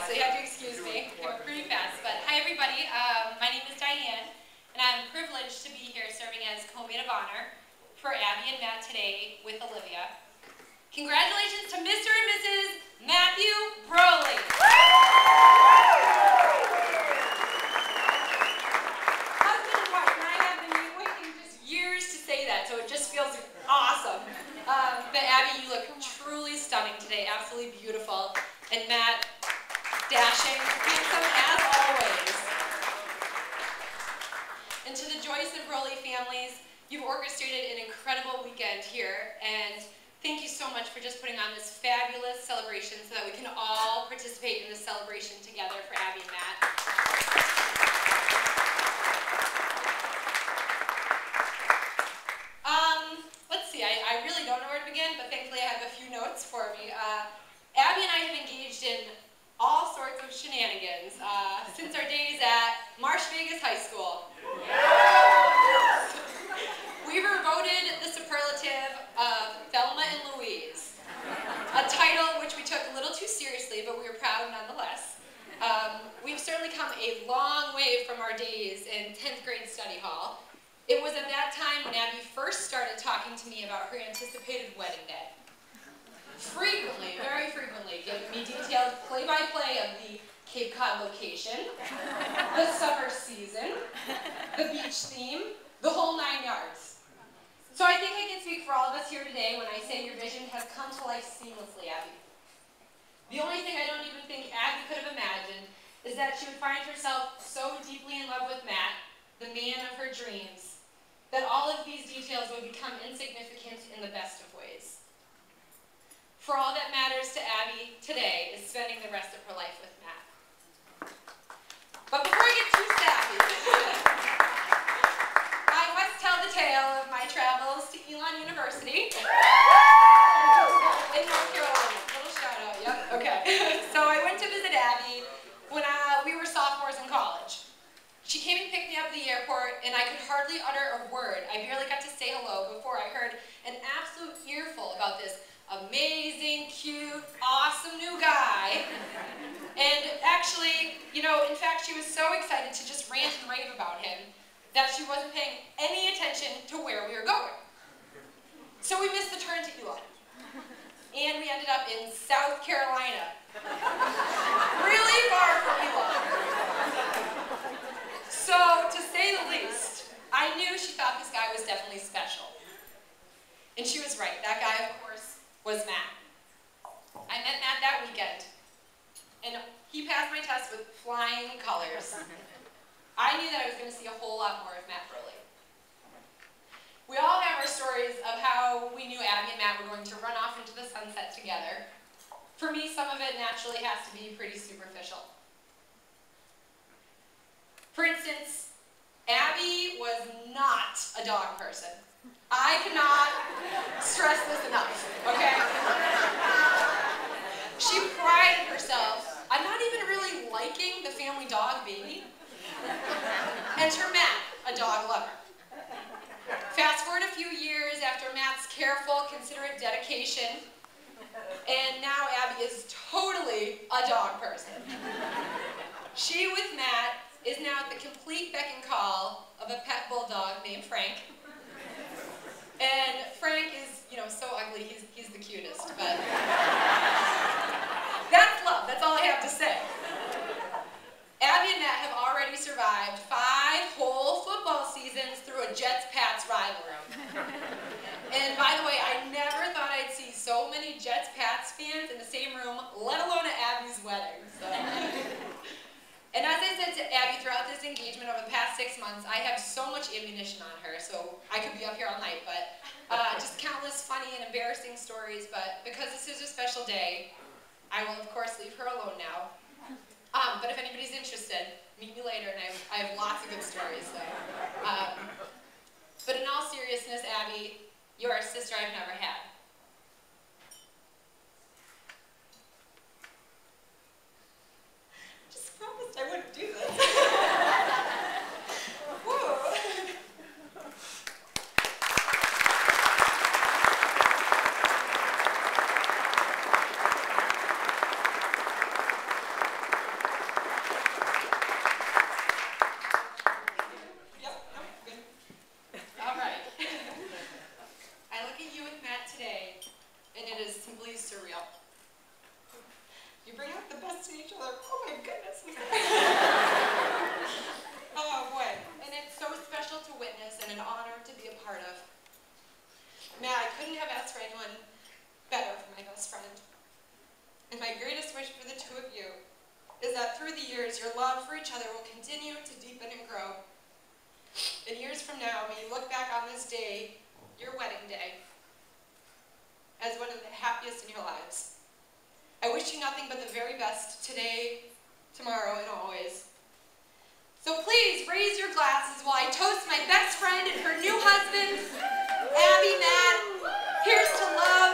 so you have to excuse me. I went pretty fast. But hi, everybody. My name is Diane, and I'm privileged to be here serving as co-maid of honor for Abby and Matt today with Olivia. Congratulations to Mr. and Mrs. Matthew Brolley. Husband and wife, and I have been waiting just years to say that, so it just feels awesome. But Abby, you look truly stunning today, absolutely beautiful. And Matt, dashing, handsome as always. And to the Joyce and Brolley families, you've orchestrated an incredible weekend here, and thank you so much for just putting on this fabulous celebration so that we can all participate in this celebration together for Abby and Matt. Let's see, I really don't know where to begin, but thankfully I have a few notes for me. Abby and I have engaged in all sorts of shenanigans since our days at Marsh Vegas High School. We were voted the superlative of Thelma and Louise, a title which we took a little too seriously, but we were proud nonetheless. We've certainly come a long way from our days in 10th grade study hall. It was at that time when Abby first started talking to me about her anticipated wedding day. Frequently, very frequently, giving me detailed play-by-play of the Cape Cod location, the summer season, the beach theme, the whole 9 yards. So I think I can speak for all of us here today when I say your vision has come to life seamlessly, Abby. The only thing I don't even think Abby could have imagined is that she would find herself so deeply in love with Matt, the man of her dreams, that all of these details would become insignificant in the best of ways. For all that matters to Abby today is spending the rest of her life with Matt. But before I get too sappy, I must tell the tale of my travels to Elon University in North Carolina. Little shout out, yep, okay. So I went to visit Abby when we were sophomores in college. She came and picked me up at the airport, and I could hardly utter a word. I barely got to say hello before I heard an absolute earful about this amazing, cute, awesome new guy. And actually, you know, in fact, she was so excited to just rant and rave about him that she wasn't paying any attention to where we were going. So we missed the turn to Elon. And we ended up in South Carolina. Really far from Elon. So, to say the least, I knew she thought this guy was definitely special. And she was right. That guy, of course, was Matt. I met Matt that weekend, and he passed my test with flying colors. I knew that I was going to see a whole lot more of Matt Brolley. We all have our stories of how we knew Abby and Matt were going to run off into the sunset together. For me, some of it naturally has to be pretty superficial. For instance, Abby was not a dog person. I cannot stress this enough, okay? She prided herself on not even really liking the family dog baby, and her Matt, a dog lover. Fast forward a few years after Matt's careful, considerate dedication, and now Abby is totally a dog person. She, with Matt, is now at the complete beck and call of a pet bulldog named Frank. And Frank is, you know, so ugly, he's the cutest, but that's love, that's all I have to say. Abby and Matt have already survived 5 whole football seasons through a Jets-Pats rivalry. And by the way, I never thought I'd see so many Jets-Pats fans in the same room, let alone at Abby's wedding. So. And as I said to Abby throughout this engagement over the past 6 months, I have so much ammunition on her, so I could be up here all night, but just countless funny and embarrassing stories, but because this is a special day, I will of course leave her alone now. But if anybody's interested, meet me later, and I have lots of good stories. So. But in all seriousness, Abby, you're a sister I've never had. I wouldn't do this. to each other. Oh my goodness. Oh boy. And it's so special to witness and an honor to be a part of. Matt, I couldn't have asked for anyone better for my best friend. And my greatest wish for the two of you is that through the years, your love for each other will continue to deepen and grow. And years from now, may you look back on this day, your wedding day, as one of the happiest in your lives. I wish you nothing but the very best today, tomorrow, and always. So please raise your glasses while I toast my best friend and her new husband, Abby, Matt. Here's to love.